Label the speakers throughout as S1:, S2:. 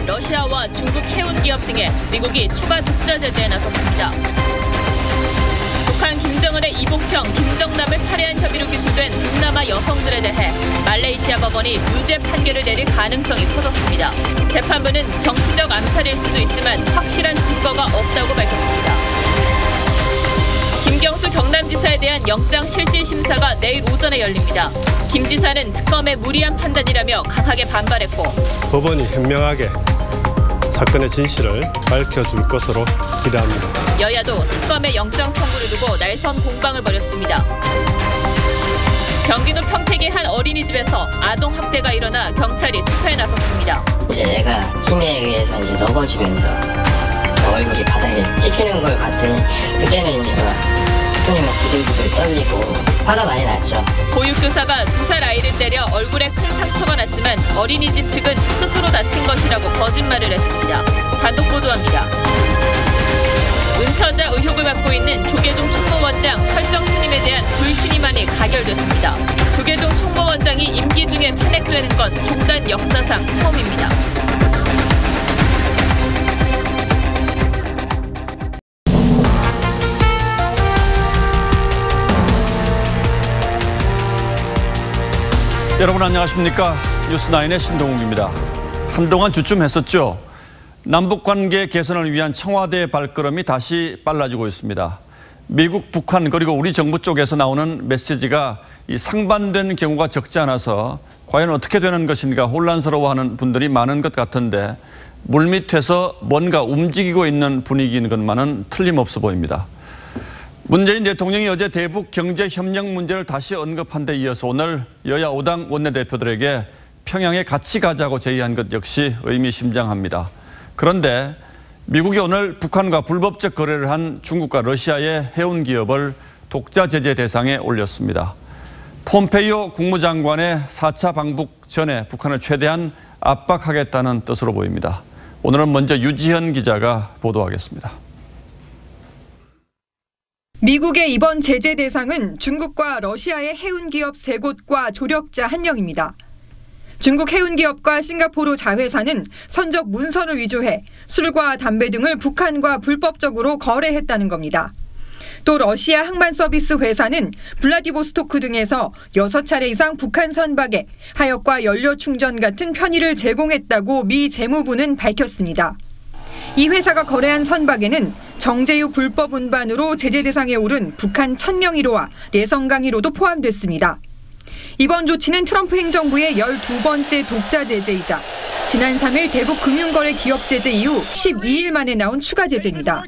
S1: 러시아와 중국 해운 기업 등에 미국이 추가 독자 제재에 나섰습니다. 북한 김정은의 이복형 김정남을 살해한 혐의로 기소된 동남아 여성들에 대해 말레이시아 법원이 유죄 판결을 내릴 가능성이 커졌습니다. 재판부는 정치적 암살일 수도 있지만 확실한 증거가 없다고 밝혔습니다. 김경수 경남지사에 대한 영장실질심사가 내일 오전에 열립니다. 김 지사는 특검의 무리한 판단이라며 강하게 반발했고
S2: 법원이 현명하게 사건의 진실을 밝혀줄 것으로 기대합니다.
S1: 여야도 특검의 영장 청구를 두고 날선 공방을 벌였습니다. 경기도 평택의 한 어린이집에서 아동학대가 일어나 경찰이 수사에 나섰습니다.
S3: 애가 힘에 의해서 이제 넘어지면서 얼굴이 바닥에 찍히는 걸 봤더니 그때는 이제 손이 막 부들부들 떨리고 화가 많이 났죠.
S1: 보육교사가 2살 아이를 때려 얼굴에 큰 상처가 났지만 어린이집 측은 스스로 다친 것이라고 거짓말을 했습니다. 단독 보도합니다. 은처자 의혹을 받고 있는 조계종 총무원장 설정 스님에 대한 불신임안이 가결됐습니다. 조계종 총무원장이 임기 중에 탄핵되는 건 종단 역사상 처음입니다.
S4: 여러분 안녕하십니까? 뉴스9의 신동욱입니다. 한동안 주춤했었죠. 남북관계 개선을 위한 청와대의 발걸음이 다시 빨라지고 있습니다. 미국, 북한 그리고 우리 정부 쪽에서 나오는 메시지가 상반된 경우가 적지 않아서 과연 어떻게 되는 것인가 혼란스러워하는 분들이 많은 것 같은데 물밑에서 뭔가 움직이고 있는 분위기인 것만은 틀림없어 보입니다. 문재인 대통령이 어제 대북 경제협력 문제를 다시 언급한 데 이어서 오늘 여야 5당 원내대표들에게 평양에 같이 가자고 제의한 것 역시 의미심장합니다. 그런데 미국이 오늘 북한과 불법적 거래를 한 중국과 러시아의 해운 기업을 독자 제재 대상에 올렸습니다. 폼페이오 국무장관의 4차 방북 전에 북한을 최대한 압박하겠다는 뜻으로 보입니다. 오늘은 먼저 유지현 기자가 보도하겠습니다.
S5: 미국의 이번 제재 대상은 중국과 러시아의 해운기업 3곳과 조력자 1명입니다. 중국 해운기업과 싱가포르 자회사는 선적 문서를 위조해 술과 담배 등을 북한과 불법적으로 거래했다는 겁니다. 또 러시아 항만서비스 회사는 블라디보스토크 등에서 6차례 이상 북한 선박에 하역과 연료 충전 같은 편의를 제공했다고 미 재무부는 밝혔습니다. 이 회사가 거래한 선박에는 정제유 불법 운반으로 제재 대상에 오른 북한 천명일호와 레성강 1호도 포함됐습니다. 이번 조치는 트럼프 행정부의 12번째 독자 제재이자 지난 3일 대북 금융거래 기업 제재 이후 12일 만에 나온 추가 제재입니다.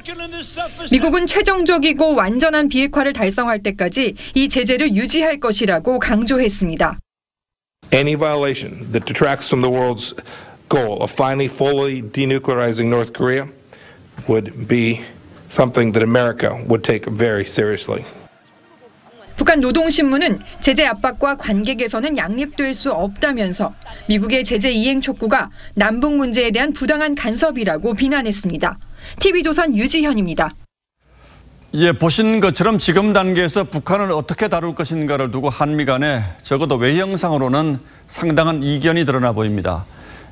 S5: 미국은 최종적이고 완전한 비핵화를 달성할 때까지 이 제재를 유지할 것이라고 강조했습니다.
S6: Any violation that detracts from the world's goal of finally fully denuclearizing North Korea would be something that America would take very seriously.
S5: 북한 노동신문은 제재 압박과 관계 개선은 양립될 수 없다면서 미국의 제재 이행 촉구가 남북 문제에 대한 부당한 간섭이라고 비난했습니다. TV조선 유지현입니다.
S4: 예, 보신 것처럼 지금 단계에서 북한을 어떻게 다룰 것인가를 두고 한미 간에 적어도 외형상으로는 상당한 이견이 드러나 보입니다.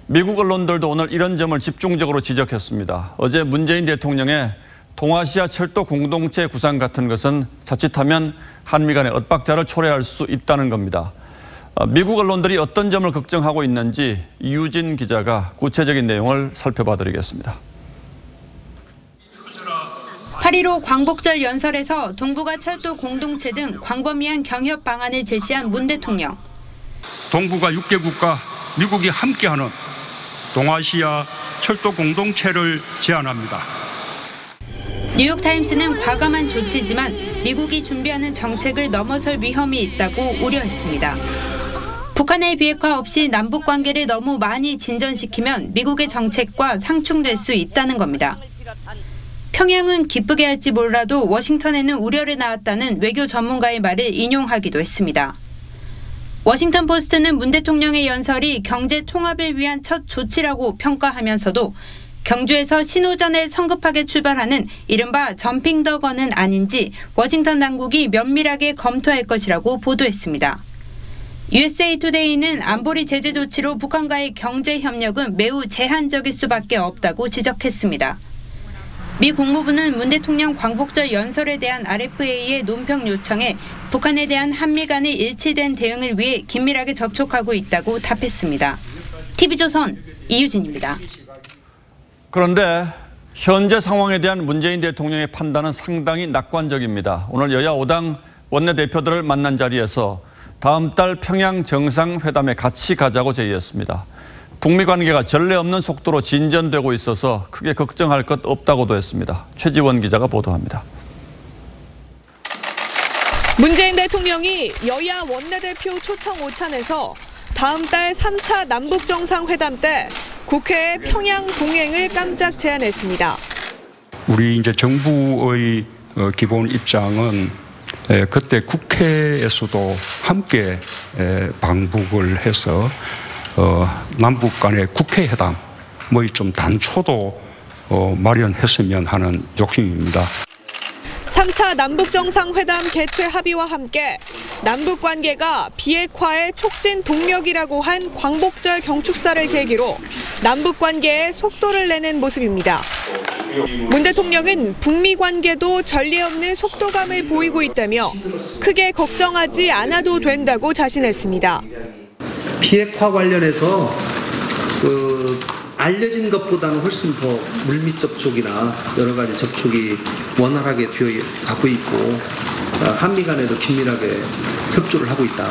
S4: 미국 언론들도 오늘 이런 점을 집중적으로 지적했습니다. 어제 문재인 대통령의 동아시아 철도 공동체 구상 같은 것은 자칫하면 한미 간의 엇박자를 초래할 수 있다는 겁니다. 미국 언론들이 어떤 점을 걱정하고 있는지 이유진 기자가 구체적인 내용을 살펴봐 드리겠습니다.
S7: 8.15 광복절 연설에서 동북아 철도 공동체 등 광범위한 경협 방안을 제시한 문 대통령.
S8: 동북아 6개국과 미국이 함께하는 동아시아 철도 공동체를 제안합니다.
S7: 뉴욕타임스는 과감한 조치지만 미국이 준비하는 정책을 넘어설 위험이 있다고 우려했습니다. 북한의 비핵화 없이 남북 관계를 너무 많이 진전시키면 미국의 정책과 상충될 수 있다는 겁니다. 평양은 기쁘게 할지 몰라도 워싱턴에는 우려를 낳았다는 외교 전문가의 말을 인용하기도 했습니다. 워싱턴 포스트는 문 대통령의 연설이 경제 통합을 위한 첫 조치라고 평가하면서도 경주에서 신호전에 성급하게 출발하는 이른바 점핑 더 건은 아닌지 워싱턴 당국이 면밀하게 검토할 것이라고 보도했습니다. USA 투데이는 안보리 제재 조치로 북한과의 경제 협력은 매우 제한적일 수밖에 없다고 지적했습니다. 미 국무부는 문 대통령 광복절 연설에 대한 RFA의 논평 요청에 북한에 대한 한미 간의 일치된 대응을 위해 긴밀하게 접촉하고 있다고 답했습니다. TV조선 이유진입니다.
S4: 그런데 현재 상황에 대한 문재인 대통령의 판단은 상당히 낙관적입니다. 오늘 여야 5당 원내대표들을 만난 자리에서 다음 달 평양 정상회담에 같이 가자고 제의했습니다. 북미 관계가 전례 없는 속도로 진전되고 있어서 크게 걱정할 것 없다고도 했습니다. 최지원 기자가 보도합니다.
S9: 문재인 대통령이 여야 원내대표 초청 오찬에서 다음 달 3차 남북정상회담 때 국회에 평양 동행을 깜짝 제안했습니다.
S8: 우리 이제 정부의 기본 입장은 그때 국회에서도 함께 방북을 해서 남북 간의 국회회담 좀 단초도 마련했으면 하는 욕심입니다.
S9: 3차 남북정상회담 개최 합의와 함께 남북 관계가 비핵화의 촉진 동력이라고 한 광복절 경축사를 계기로 남북 관계에 속도를 내는 모습입니다. 문 대통령은 북미 관계도 전례 없는 속도감을 보이고 있다며 크게 걱정하지 않아도 된다고 자신했습니다.
S10: 비핵화 관련해서 알려진 것보다는 훨씬 더 물밑 접촉이나 여러 가지 접촉이 원활하게 되어 가고 있고 한미 간에도 긴밀하게 협조를 하고 있다.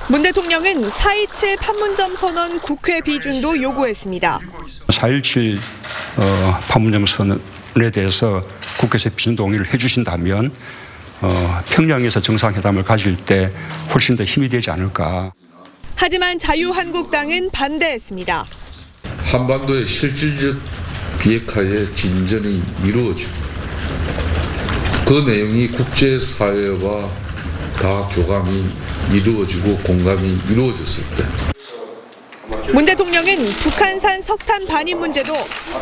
S9: 문 대통령은 4.27 판문점 선언 국회 비준도 요구했습니다.
S8: 4.17 판문점 선언에 대해서 국회에서 비준 동의를 해주신다면 평양에서 정상회담을 가질 때 훨씬 더 힘이 되지 않을까.
S9: 하지만 자유한국당은 반대했습니다.
S11: 한반도의 실질적 비핵화의 진전이 이루어지고 그 내용이 국제사회와 다 교감이 이루어지고 공감이 이루어졌을 때
S9: 문 대통령은 북한산 석탄 반입 문제도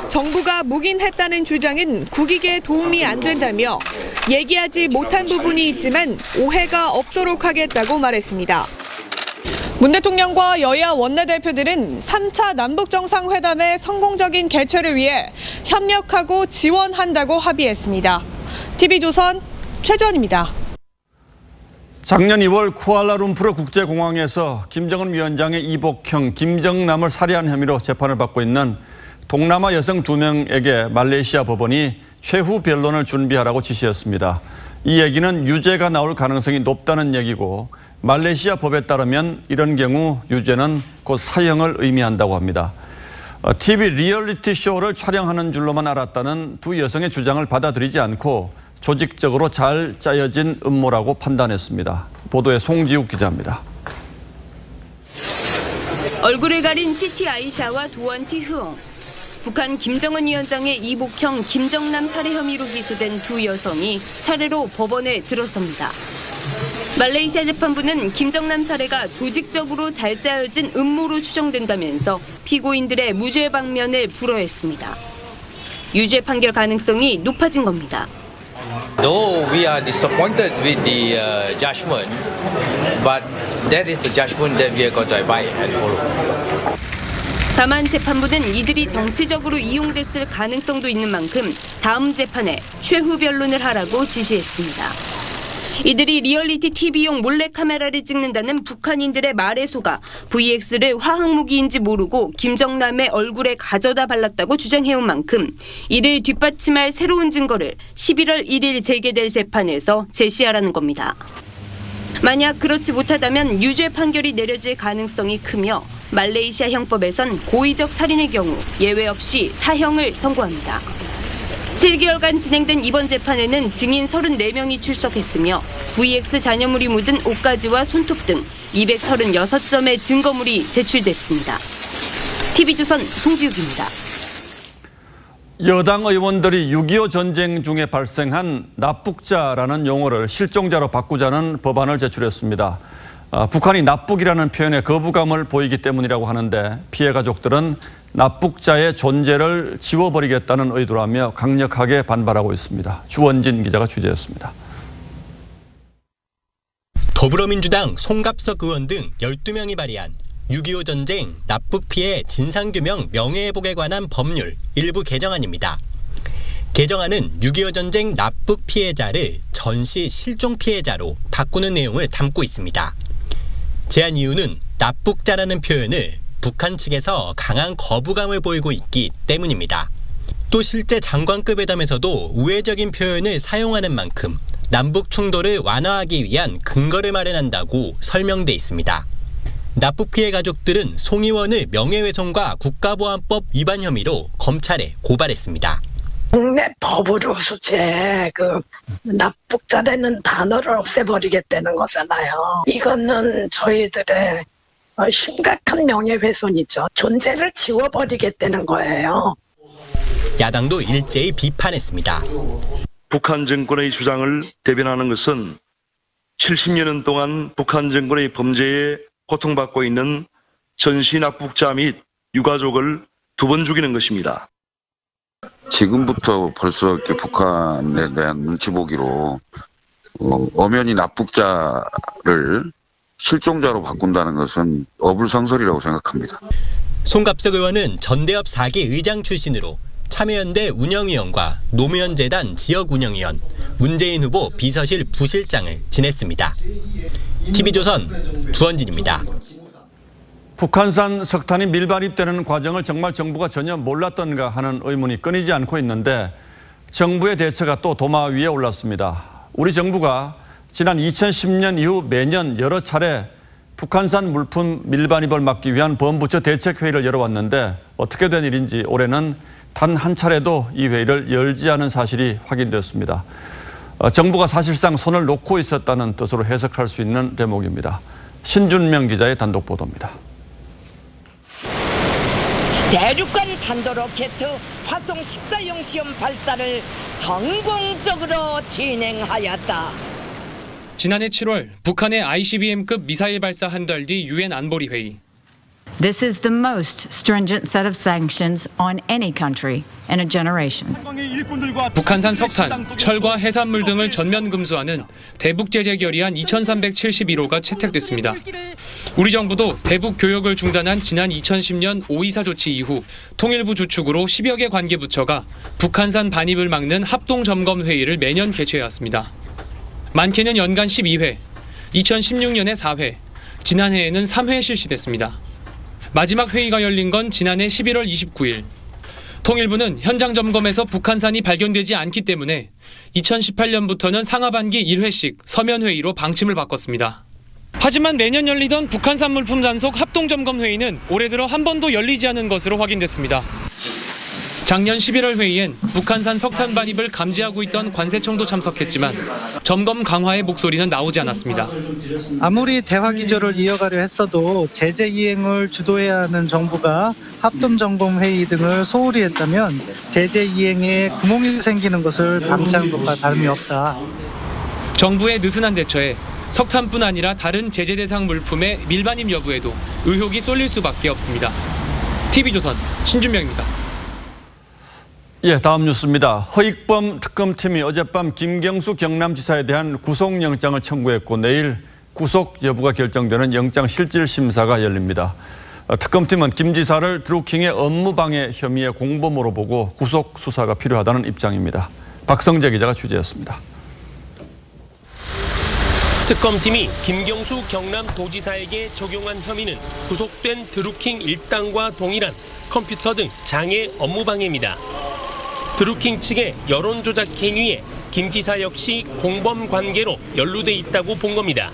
S9: 정부가 묵인했다는 주장은 국익에 도움이 안 된다며 얘기하지 못한 부분이 있지만 오해가 없도록 하겠다고 말했습니다. 문 대통령과 여야 원내대표들은 3차 남북정상회담의 성공적인 개최를 위해 협력하고 지원한다고 합의했습니다. TV조선 최전입니다.
S4: 작년 2월 쿠알라룸푸르 국제공항에서 김정은 위원장의 이복형 김정남을 살해한 혐의로 재판을 받고 있는 동남아 여성 2명에게 말레이시아 법원이 최후 변론을 준비하라고 지시했습니다. 이 얘기는 유죄가 나올 가능성이 높다는 얘기고 말레이시아 법에 따르면 이런 경우 유죄는 곧 사형을 의미한다고 합니다. TV 리얼리티 쇼를 촬영하는 줄로만 알았다는 두 여성의 주장을 받아들이지 않고 조직적으로 잘 짜여진 음모라고 판단했습니다. 보도에 송지욱 기자입니다.
S1: 얼굴을 가린 시티 아이샤와 도원티 흐엉. 북한 김정은 위원장의 이복형 김정남 살해 혐의로 기소된 두 여성이 차례로 법원에 들어섭니다. 말레이시아 재판부는 김정남 살해가 조직적으로 잘 짜여진 음모로 추정된다면서 피고인들의 무죄 방면을 불허했습니다. 유죄 판결 가능성이 높아진 겁니다.
S12: Though we are disappointed with the judgment, but that is the judgment that we are going to abide and follow.
S1: 다만 재판부는 이들이 정치적으로 이용됐을 가능성도 있는 만큼 다음 재판에 최후 변론을 하라고 지시했습니다. 이들이 리얼리티 TV용 몰래카메라를 찍는다는 북한인들의 말에 속아 VX를 화학무기인지 모르고 김정남의 얼굴에 가져다 발랐다고 주장해온 만큼 이를 뒷받침할 새로운 증거를 11월 1일 재개될 재판에서 제시하라는 겁니다. 만약 그렇지 못하다면 유죄 판결이 내려질 가능성이 크며 말레이시아 형법에선 고의적 살인의 경우 예외 없이 사형을 선고합니다. 7개월간 진행된 이번 재판에는 증인 34명이 출석했으며 VX 잔여물이 묻은 옷가지와 손톱 등 236점의 증거물이 제출됐습니다. TV조선 송지욱입니다.
S4: 여당 의원들이 6.25 전쟁 중에 발생한 납북자라는 용어를 실종자로 바꾸자는 법안을 제출했습니다. 북한이 납북이라는 표현에 거부감을 보이기 때문이라고 하는데 피해 가족들은 납북자의 존재를 지워버리겠다는 의도라며 강력하게 반발하고 있습니다. 주원진 기자가 취재했습니다.
S13: 더불어민주당 송갑석 의원 등 12명이 발의한 6.25 전쟁 납북 피해 진상규명 명예회복에 관한 법률 일부 개정안입니다. 개정안은 6.25 전쟁 납북 피해자를 전시 실종 피해자로 바꾸는 내용을 담고 있습니다. 제안 이유는 납북자라는 표현을 북한 측에서 강한 거부감을 보이고 있기 때문입니다. 또 실제 장관급 회담에서도 우회적인 표현을 사용하는 만큼 남북 충돌을 완화하기 위한 근거를 마련한다고 설명돼 있습니다. 납북 피해 가족들은 송 의원을 명예훼손과 국가보안법 위반 혐의로 검찰에 고발했습니다.
S14: 국내 법으로서제 납북자라는 단어를 없애버리겠다는 거잖아요. 이거는 저희들의 심각한 명예훼손이죠. 존재를 지워버리겠다는 거예요.
S13: 야당도 일제히 비판했습니다.
S15: 북한 정권의 주장을 대변하는 것은 70년 동안 북한 정권의 범죄에 고통받고 있는 전시 납북자 및 유가족을 2번 죽이는 것입니다.
S16: 지금부터 벌써 이렇게 북한에 대한 눈치 보기로 엄연히 납북자를 실종자로 바꾼다는 것은 어불성설이라고 생각합니다.
S13: 송갑석 의원은 전대협 4기 의장 출신으로 참여연대 운영위원과 노무현재단 지역운영위원, 문재인 후보 비서실 부실장을 지냈습니다. TV조선 주원진입니다.
S4: 북한산 석탄이 밀반입되는 과정을 정말 정부가 전혀 몰랐던가 하는 의문이 끊이지 않고 있는데 정부의 대처가 또 도마 위에 올랐습니다. 우리 정부가 지난 2010년 이후 매년 여러 차례 북한산 물품 밀반입을 막기 위한 범부처 대책회의를 열어왔는데 어떻게 된 일인지 올해는 단 한 차례도 이 회의를 열지 않은 사실이 확인됐습니다. 정부가 사실상 손을 놓고 있었다는 뜻으로 해석할 수 있는 대목입니다. 신준명 기자의 단독 보도입니다.
S17: 대륙간 탄도로켓 화성 14형 시험 발사를 성공적으로 진행하였다.
S18: 지난해 7월 북한의 ICBM급 미사일 발사 한 달 뒤 유엔 안보리 회의.
S19: This is the most stringent set of sanctions on any country in a generation.
S18: 북한산 석탄, 철과 해산물 등을 전면 금수하는 대북 제재 결의안 2371호가 채택됐습니다. 우리 정부도 대북 교역을 중단한 지난 2010년 5.24 조치 이후 통일부 주축으로 10여 개 관계부처가 북한산 반입을 막는 합동점검회의를 매년 개최해왔습니다. 많게는 연간 12회, 2016년에 4회, 지난해에는 3회 실시됐습니다. 마지막 회의가 열린 건 지난해 11월 29일. 통일부는 현장 점검에서 북한산이 발견되지 않기 때문에 2018년부터는 상하반기 1회씩 서면회의로 방침을 바꿨습니다. 하지만 매년 열리던 북한산 물품 단속 합동점검회의는 올해 들어 한 번도 열리지 않은 것으로 확인됐습니다. 작년 11월 회의엔 북한산 석탄 반입을 감지하고 있던 관세청도 참석했지만 점검 강화의 목소리는 나오지 않았습니다.
S20: 아무리 대화 기조를 이어가려 했어도 제재 이행을 주도해야 하는 정부가 합동점검회의 등을 소홀히 했다면 제재 이행에 구멍이 생기는 것을 방치하는 것과 다름이 없다.
S18: 정부의 느슨한 대처에 석탄뿐 아니라 다른 제재 대상 물품의 밀반입 여부에도 의혹이 쏠릴 수밖에 없습니다. TV조선 신준명입니다.
S4: 예, 다음 뉴스입니다. 허익범 특검팀이 어젯밤 김경수 경남지사에 대한 구속영장을 청구했고 내일 구속 여부가 결정되는 영장실질심사가 열립니다. 특검팀은 김 지사를 드루킹의 업무방해 혐의의 공범으로 보고 구속 수사가 필요하다는 입장입니다. 박성재 기자가 취재했습니다.
S21: 특검팀이 김경수 경남도지사에게 적용한 혐의는 구속된 드루킹 일당과 동일한 컴퓨터 등 장애 업무방해입니다. 드루킹 측의 여론조작 행위에 김 지사 역시 공범 관계로 연루돼 있다고 본 겁니다.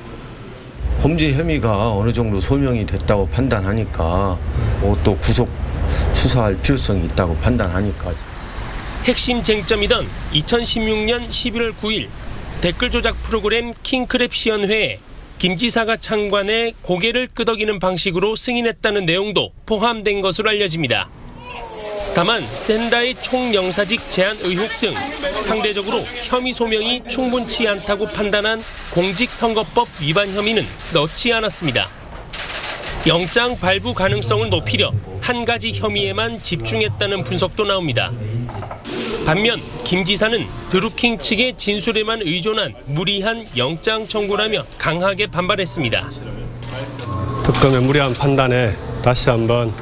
S22: 범죄 혐의가 어느 정도 소명이 됐다고 판단하니까 또 구속 수사할 필요성이 있다고 판단하니까.
S21: 핵심 쟁점이던 2016년 11월 9일 댓글 조작 프로그램 킹크랩 시연회에 김 지사가 참관해 고개를 끄덕이는 방식으로 승인했다는 내용도 포함된 것으로 알려집니다. 다만 샌다의 총영사직 제한 의혹 등 상대적으로 혐의 소명이 충분치 않다고 판단한 공직선거법 위반 혐의는 넣지 않았습니다. 영장 발부 가능성을 높이려 한 가지 혐의에만 집중했다는 분석도 나옵니다. 반면 김 지사는 드루킹 측의 진술에만 의존한 무리한 영장 청구라며 강하게 반발했습니다.
S2: 특검의 무리한 판단에 다시 한번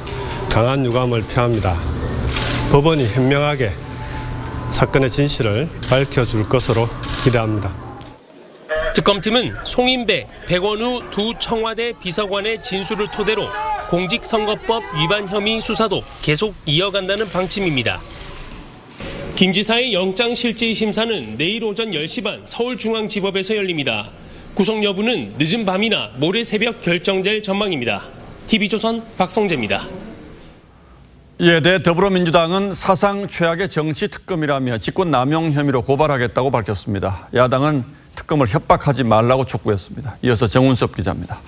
S2: 강한 유감을 표합니다. 법원이 현명하게 사건의 진실을 밝혀줄 것으로 기대합니다.
S21: 특검팀은 송인배, 백원우 두 청와대 비서관의 진술을 토대로 공직선거법 위반 혐의 수사도 계속 이어간다는 방침입니다. 김 지사의 영장실질심사는 내일 오전 10시 반 서울중앙지법에서 열립니다. 구속 여부는 늦은 밤이나 모레 새벽 결정될 전망입니다. TV조선 박성재입니다.
S4: 네, 더불어민주당은 사상 최악의 정치 특검이라며 직권 남용 혐의로 고발하겠다고 밝혔습니다. 야당은 특검을 협박하지 말라고 촉구했습니다. 이어서 정운섭 기자입니다.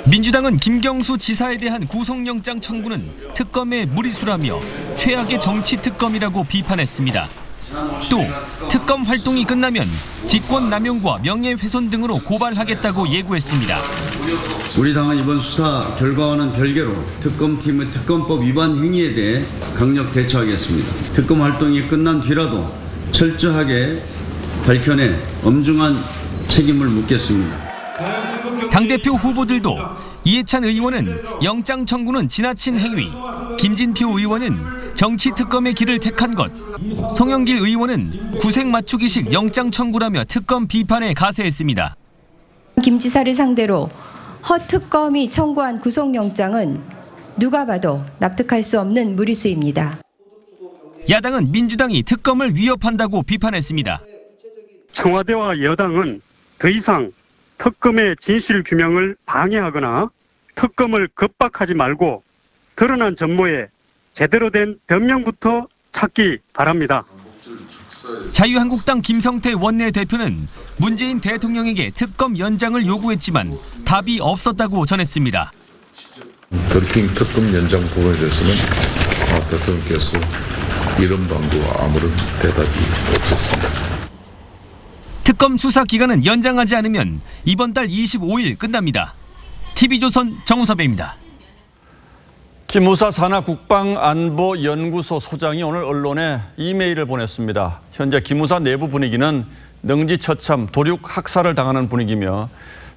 S3: 민주당은 김경수 지사에 대한 구속영장 청구는 특검의 무리수라며 최악의 정치 특검이라고 비판했습니다. 또 특검 활동이 끝나면 직권남용과 명예훼손 등으로 고발하겠다고 예고했습니다.
S23: 우리 당은 이번 수사 결과와는 별개로 특검팀의 특검법 위반 행위에 대해 강력 대처하겠습니다. 특검 활동이 끝난 뒤라도 철저하게 밝혀내 엄중한 책임을 묻겠습니다.
S3: 당대표 후보들도 이해찬 의원은 영장 청구는 지나친 행위, 김진표 의원은 정치 특검의 길을 택한 것, 송영길 의원은 구색 맞추기식 영장 청구라며 특검 비판에 가세했습니다.
S24: 김 지사를 상대로 허특검이 청구한 구속영장은 누가 봐도 납득할 수 없는 무리수입니다.
S3: 야당은 민주당이 특검을 위협한다고 비판했습니다.
S2: 청와대와 여당은 더 이상 특검의 진실 규명을 방해하거나 특검을 겁박하지 말고 드러난 전모에 제대로 된 변명부터 찾기 바랍니다.
S3: 자유한국당 김성태 원내대표는 문재인 대통령에게 특검 연장을 요구했지만 답이 없었다고 전했습니다.
S11: 드루킹 특검 연장 부분에 대해서는 대통령께서 이런 방도 아무런 대답이 없었습니다.
S3: 특검 수사 기간은 연장하지 않으면 이번 달 25일 끝납니다. TV조선 정우섭입니다.
S4: 기무사 산하 국방안보연구소 소장이 오늘 언론에 이메일을 보냈습니다. 현재 기무사 내부 분위기는 능지처참, 도륙학살을 당하는 분위기며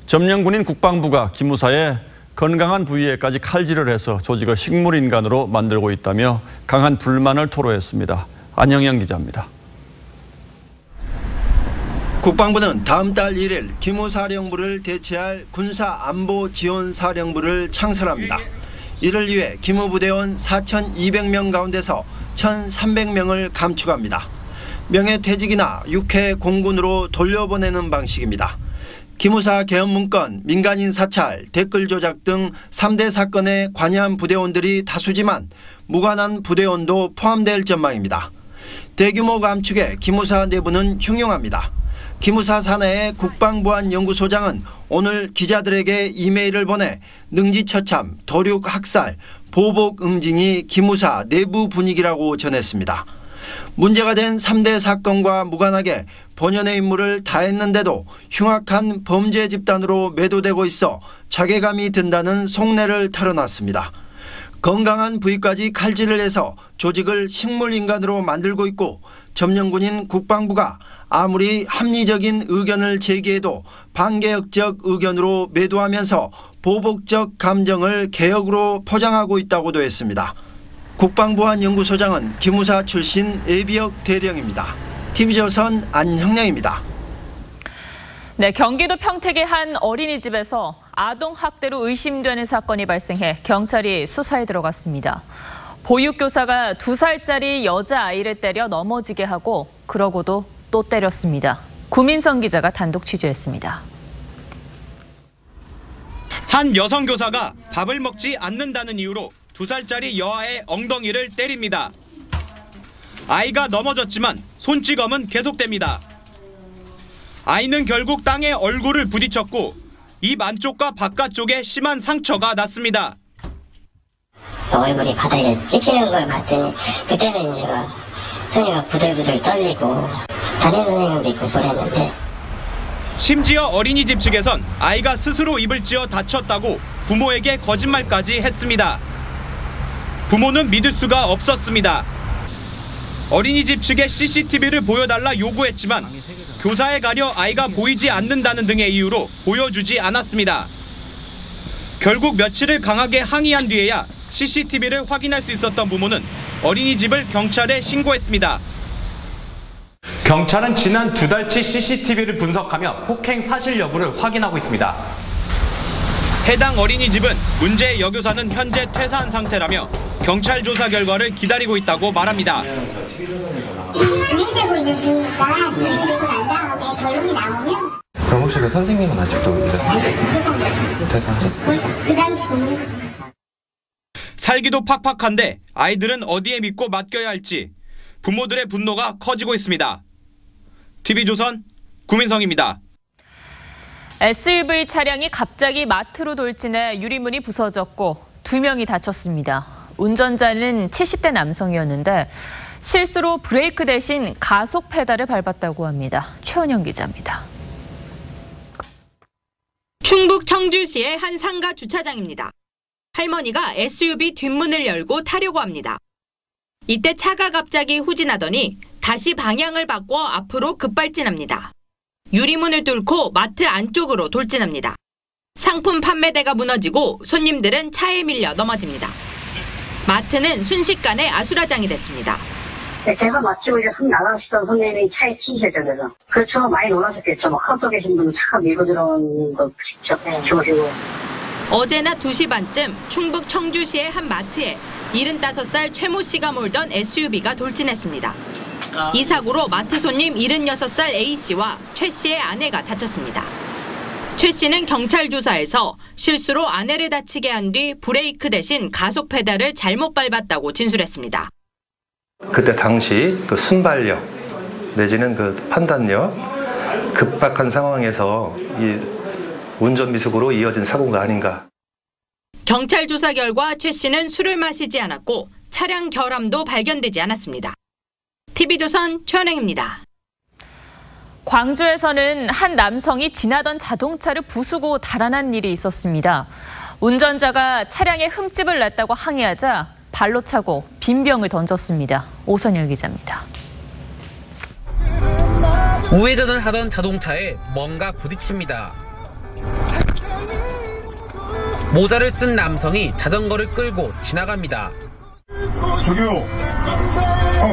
S4: 점령군인 국방부가 기무사의 건강한 부위에까지 칼질을 해서 조직을 식물인간으로 만들고 있다며 강한 불만을 토로했습니다. 안영영 기자입니다.
S25: 국방부는 다음 달 1일 기무사령부를 대체할 군사안보지원사령부를 창설합니다. 이를 위해 기무부대원 4,200명 가운데서 1,300명을 감축합니다. 명예퇴직이나 육해 공군으로 돌려보내는 방식입니다. 기무사 개헌 문건, 민간인 사찰, 댓글 조작 등 3대 사건에 관여한 부대원들이 다수지만 무관한 부대원도 포함될 전망입니다. 대규모 감축에 기무사 내부는 흉흉합니다. 기무사 산하의 국방보안연구소장은 오늘 기자들에게 이메일을 보내 능지처참, 도륙학살, 보복응징이 기무사 내부 분위기라고 전했습니다. 문제가 된 3대 사건과 무관하게 본연의 임무를 다했는데도 흉악한 범죄 집단으로 매도되고 있어 자괴감이 든다는 속내를 털어놨습니다. 건강한 부위까지 칼질을 해서 조직을 식물인간으로 만들고 있고 점령군인 국방부가 아무리 합리적인 의견을 제기해도 반개혁적 의견으로 매도하면서 보복적 감정을 개혁으로 포장하고 있다고도 했습니다. 국방보안연구소장은 기무사 출신 예비역 대령입니다. TV조선 안형량입니다.
S1: 네, 경기도 평택의 한 어린이집에서 아동학대로 의심되는 사건이 발생해 경찰이 수사에 들어갔습니다. 보육교사가 2살짜리 여자아이를 때려 넘어지게 하고 그러고도 또 때렸습니다. 구민성 기자가 단독 취재했습니다.
S26: 한 여성 교사가 밥을 먹지 않는다는 이유로 2살짜리 여아의 엉덩이를 때립니다. 아이가 넘어졌지만 손찌검은 계속됩니다. 아이는 결국 땅에 얼굴을 부딪혔고 입 안쪽과 바깥쪽에 심한 상처가 났습니다.
S27: 얼굴이 바닥에 찍히는 걸 봤더니 그때는 이제 막 손이 막 부들부들 떨리고 담임 선생님도 있고 그랬는데
S26: 심지어 어린이집 측에선 아이가 스스로 입을 찌어 다쳤다고 부모에게 거짓말까지 했습니다. 부모는 믿을 수가 없었습니다. 어린이집 측에 CCTV를 보여달라 요구했지만 교사에 가려 아이가 보이지 않는다는 등의 이유로 보여주지 않았습니다. 결국 며칠을 강하게 항의한 뒤에야 CCTV를 확인할 수 있었던 부모는 어린이집을 경찰에 신고했습니다.
S5: 경찰은 지난 2달치 CCTV를 분석하며 폭행 사실 여부를 확인하고 있습니다.
S26: 해당 어린이집은 문제의 여교사는 현재 퇴사한 상태라며 경찰 조사 결과를 기다리고 있다고 말합니다.
S27: 진행되고 있는 중이니까 진행되고 난 다음에 결론이 나오면.
S5: 그럼 혹시 그 선생님은 아직도 퇴사하셨어요?
S27: 그 당시
S26: 살기도 팍팍한데 아이들은 어디에 믿고 맡겨야 할지 부모들의 분노가 커지고 있습니다. TV조선 구민성입니다.
S1: SUV 차량이 갑자기 마트로 돌진해 유리문이 부서졌고 2명이 다쳤습니다. 운전자는 70대 남성이었는데 실수로 브레이크 대신 가속 페달을 밟았다고 합니다. 최원영 기자입니다.
S6: 충북 청주시의 한 상가 주차장입니다. 할머니가 SUV 뒷문을 열고 타려고 합니다. 이때 차가 갑자기 후진하더니 다시 방향을 바꿔 앞으로 급발진합니다. 유리문을 뚫고 마트 안쪽으로 돌진합니다. 상품 판매대가 무너지고 손님들은 차에 밀려 넘어집니다. 마트는 순식간에 아수라장이 됐습니다.
S27: 제가 마치고 이제 손 나가시던 손님이 차에 튀기셨죠. 그래서 그렇죠. 많이 놀라셨겠죠. 컵 속에 계신 분은 차가 밀고 들어오는 거 직접 주무시고.
S6: 어제나 2시 반쯤 충북 청주시의 한 마트에 75살 최모 씨가 몰던 SUV가 돌진했습니다. 이 사고로 마트 손님 76살 A씨와 최 씨의 아내가 다쳤습니다. 최 씨는 경찰 조사에서 실수로 아내를 다치게 한 뒤 브레이크 대신 가속 페달을 잘못 밟았다고 진술했습니다.
S7: 그때 당시 그 순발력 내지는 그 판단력, 급박한 상황에서 이 운전 미숙으로 이어진 사고가 아닌가.
S6: 경찰 조사 결과 최 씨는 술을 마시지 않았고 차량 결함도 발견되지 않았습니다. TV조선 최원행입니다.
S1: 광주에서는 한 남성이 지나던 자동차를 부수고 달아난 일이 있었습니다. 운전자가 차량에 흠집을 냈다고 항의하자 발로 차고 빈병을 던졌습니다. 오선열 기자입니다.
S8: 우회전을 하던 자동차에 뭔가 부딪힙니다. 모자를 쓴 남성이 자전거를 끌고 지나갑니다.
S9: 저기요.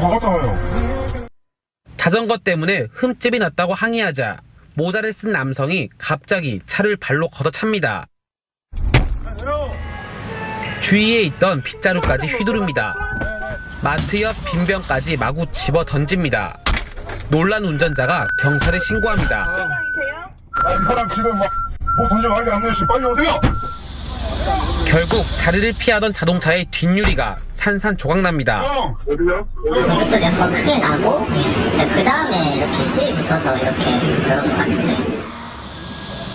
S9: 가봤잖아요.
S8: 자전거 때문에 흠집이 났다고 항의하자 모자를 쓴 남성이 갑자기 차를 발로 걷어찹니다. 주위에 있던 빗자루까지 휘두릅니다. 마트 옆 빈병까지 마구 집어 던집니다. 놀란 운전자가 경찰에 신고합니다.
S9: 이 사람 지금 뭐 던져가지 않는 시 빨리 오세요.
S8: 결국 자리를 피하던 자동차의 뒷유리가 산산조각납니다.
S27: 소리 한번 크게 나고 그 다음에 이렇게 시비 붙어서 이렇게 그런 것 같은데.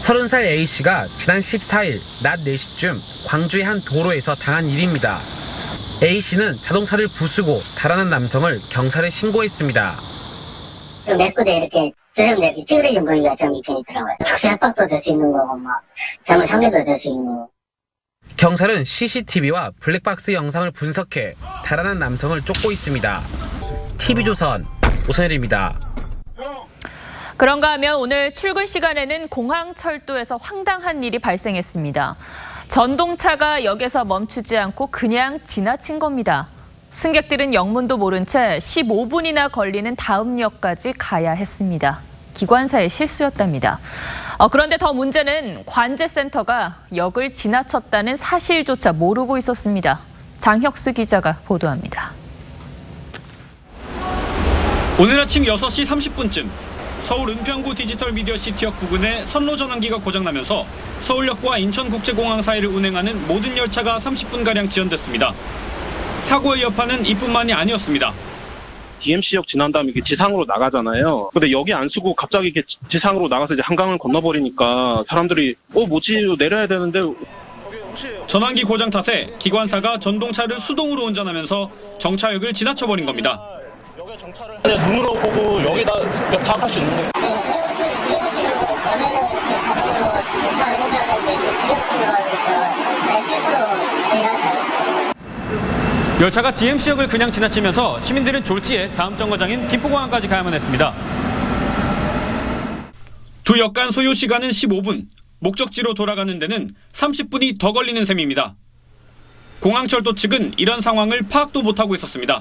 S8: 30살 A씨가 지난 14일 낮 4시쯤 광주의 한 도로에서 당한 일입니다. A씨는 자동차를 부수고 달아난 남성을 경찰에 신고했습니다.
S27: 내꾸대 이렇게 드럼 찌그러진 부위가 좀 있긴 있더라고요. 특수 협박도 될 수 있는 거고 막 잘못 상대도 될 수 있는 거고.
S8: 경찰은 CCTV와 블랙박스 영상을 분석해 달아난 남성을 쫓고 있습니다. TV조선 오선열입니다.
S1: 그런가 하면 오늘 출근 시간에는 공항철도에서 황당한 일이 발생했습니다. 전동차가 역에서 멈추지 않고 그냥 지나친 겁니다. 승객들은 영문도 모른 채 15분이나 걸리는 다음 역까지 가야 했습니다. 기관사의 실수였답니다. 그런데 더 문제는 관제센터가 역을 지나쳤다는 사실조차 모르고 있었습니다. 장혁수 기자가 보도합니다.
S26: 오늘 아침 6시 30분쯤 서울 은평구 디지털 미디어 시티역 부근에 선로 전환기가 고장나면서 서울역과 인천국제공항 사이를 운행하는 모든 열차가 30분가량 지연됐습니다. 사고의 여파는 이뿐만이 아니었습니다.
S10: DMC역 지난 다음에 이렇게 지상으로 나가잖아요. 근데 여기 안 쓰고 갑자기 이렇게 지상으로 나가서 이제 한강을 건너버리니까 사람들이 뭐지 내려야 되는데.
S26: 전환기 고장 탓에 기관사가 전동차를 수동으로 운전하면서 정차역을 지나쳐버린 겁니다.
S10: 눈으로 보고 여기다 파악할 수 있는 거예요.
S12: 열차가 DMC역을 그냥 지나치면서 시민들은 졸지에 다음 정거장인 김포공항까지 가야만 했습니다. 두 역 간 소요 시간은 15분, 목적지로 돌아가는 데는 30분이 더 걸리는 셈입니다. 공항철도 측은 이런 상황을 파악도 못하고 있었습니다.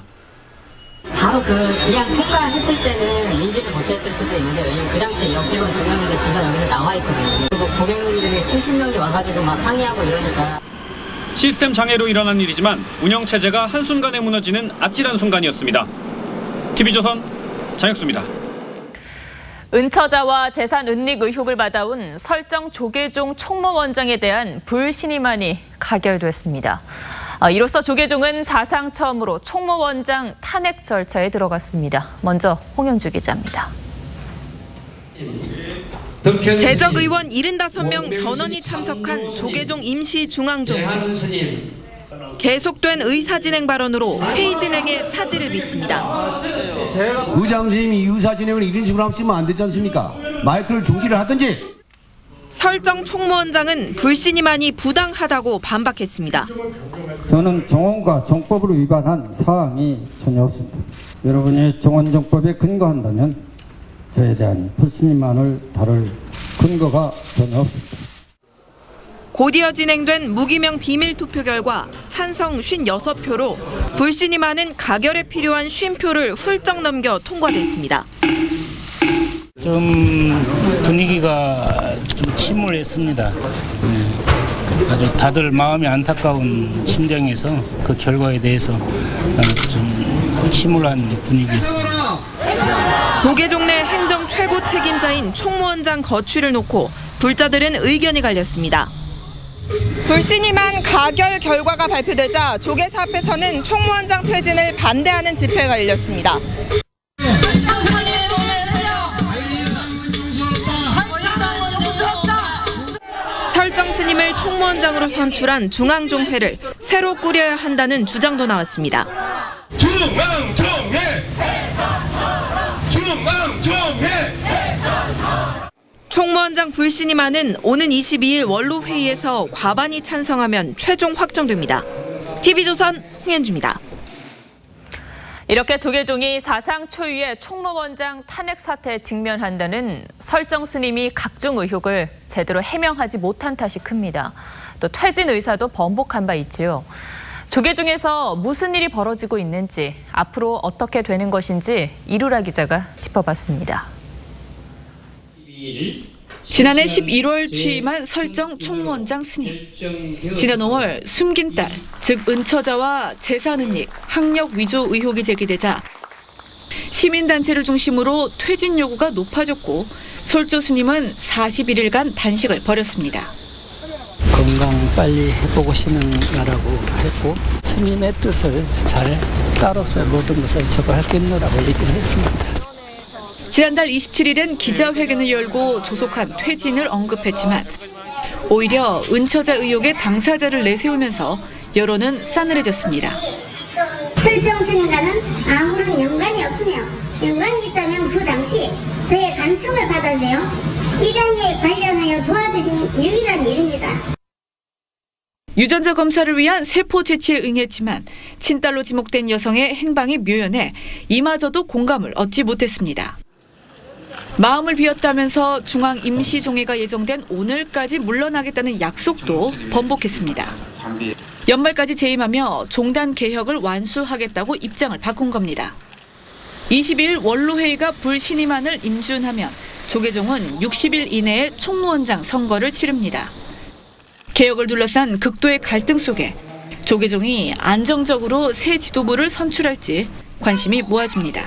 S13: 바로 그냥 통과했을 때는 인지를 못했을 수도 있는데, 왜냐면 그 당시에 역 직원 2명인데 둘 다 여기는 나와 있거든요. 그리고 고객님들이 수십 명이 와가지고 막 항의하고 이러니까.
S12: 시스템 장애로 일어난 일이지만 운영체제가 한순간에 무너지는 아찔한 순간이었습니다. TV조선 장혁수입니다.
S1: 은처자와 재산 은닉 의혹을 받아온 설정 조계종 총무원장에 대한 불신임안이 가결됐습니다. 이로써 조계종은 사상 처음으로 총무원장 탄핵 절차에 들어갔습니다. 먼저 홍현주 기자입니다.
S14: 재적 의원 75명 전원이 참석한 조계종 임시중앙종회. 계속된 의사진행 발언으로 회의 진행에 차질을 빚습니다.
S15: 의장님이 의사진행을 이런 식으로 하시면 안 되지 않습니까? 마이크를 중지를 하든지.
S14: 설정 총무원장은 불신임안이 부당하다고 반박했습니다.
S16: 저는 정원과 정법을 위반한 사항이 전혀 없습니다. 여러분이 정원정법에 근거한다면 저에 대한 불신임안을 다룰 근거가 전혀 없습니다.
S14: 곧이어 진행된 무기명 비밀투표 결과 찬성 56표로 불신임안은 가결에 필요한 50표를 훌쩍 넘겨 통과됐습니다.
S17: 좀 분위기가 좀 침울했습니다. 아주 다들 마음이 안타까운 심정에서 그 결과에 대해서 좀 침울한 분위기였습니다.
S14: 조계종 내 행정 최고 책임자인 총무원장 거취를 놓고 불자들은 의견이 갈렸습니다. 불신임안 가결 결과가 발표되자 조계사 앞에서는 총무원장 퇴진을 반대하는 집회가 열렸습니다. 설정 스님을 총무원장으로 선출한 중앙종회를 새로 꾸려야 한다는 주장도 나왔습니다. 중앙종회! 총무원장 불신임안은 오는 22일 원로 회의에서 과반이 찬성하면 최종 확정됩니다. TV조선 홍현주입니다.
S1: 이렇게 조계종이 사상 초유의 총무원장 탄핵 사태에 직면한다는 설정 스님이 각종 의혹을 제대로 해명하지 못한 탓이 큽니다. 또 퇴진 의사도 번복한 바 있지요. 조계종에서 무슨 일이 벌어지고 있는지, 앞으로 어떻게 되는 것인지 이루라 기자가 짚어봤습니다.
S19: 지난해 11월 취임한 설정 총무원장 스님. 지난 5월 숨긴 딸, 즉 은처자와 재산 은닉, 학력 위조 의혹이 제기되자 시민단체를 중심으로 퇴진 요구가 높아졌고 설조 스님은 41일간 단식을 벌였습니다.
S28: 건강 빨리 해보고 싶나라고 했고 스님의 뜻을 잘 따라서 모든 것을 저거 하겠노라고 얘기를 했습니다.
S19: 지난달 27일엔 기자회견을 열고 조속한 퇴진을 언급했지만 오히려 은처자 의혹의 당사자를 내세우면서 여론은 싸늘해졌습니다.
S27: 설정 스님과는 아무런 연관이 없으며 연관이 있다면 그 당시 저의 간청을 받아줘요. 입양에 관련하여 도와주신 유일한 일입니다.
S19: 유전자 검사를 위한 세포 채취에 응했지만 친딸로 지목된 여성의 행방이 묘연해 이마저도 공감을 얻지 못했습니다. 마음을 비웠다면서 중앙임시종회가 예정된 오늘까지 물러나겠다는 약속도 번복했습니다. 연말까지 재임하며 종단 개혁을 완수하겠다고 입장을 바꾼 겁니다. 22일 원로회의가 불신임안을 인준하면 조계종은 60일 이내에 총무원장 선거를 치릅니다. 개혁을 둘러싼 극도의 갈등 속에 조계종이 안정적으로 새 지도부를 선출할지 관심이 모아집니다.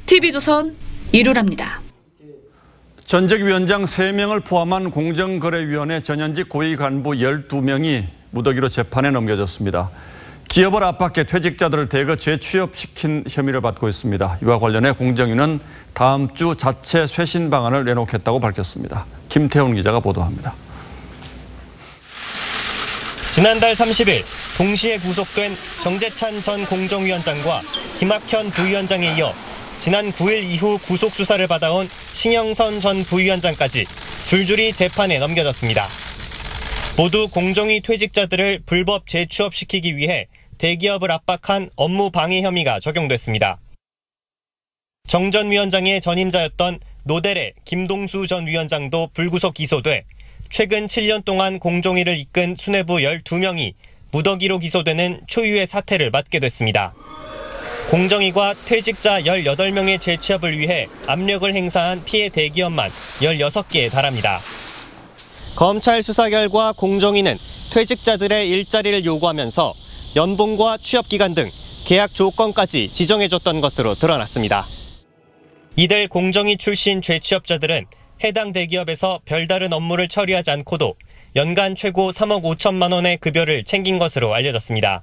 S19: TV조선 이루랍니다.
S4: 전직위원장 3명을 포함한 공정거래위원회 전현직 고위 간부 12명이 무더기로 재판에 넘겨졌습니다. 기업을 압박해 퇴직자들을 대거 재취업시킨 혐의를 받고 있습니다. 이와 관련해 공정위는 다음 주 자체 쇄신 방안을 내놓겠다고 밝혔습니다. 김태훈 기자가 보도합니다.
S29: 지난달 30일 동시에 구속된 정재찬 전 공정위원장과 김학현 부위원장에 이어 지난 9일 이후 구속수사를 받아온 신영선 전 부위원장까지 줄줄이 재판에 넘겨졌습니다. 모두 공정위 퇴직자들을 불법 재취업시키기 위해 대기업을 압박한 업무 방해 혐의가 적용됐습니다. 정 전 위원장의 전임자였던 노델의 김동수 전 위원장도 불구속 기소돼 최근 7년 동안 공정위를 이끈 수뇌부 12명이 무더기로 기소되는 초유의 사태를 맞게 됐습니다. 공정위가 퇴직자 18명의 재취업을 위해 압력을 행사한 피해 대기업만 16개에 달합니다. 검찰 수사 결과 공정위는 퇴직자들의 일자리를 요구하면서 연봉과 취업기간 등 계약 조건까지 지정해줬던 것으로 드러났습니다. 이들 공정위 출신 재취업자들은 해당 대기업에서 별다른 업무를 처리하지 않고도 연간 최고 3억 5천만 원의 급여를 챙긴 것으로 알려졌습니다.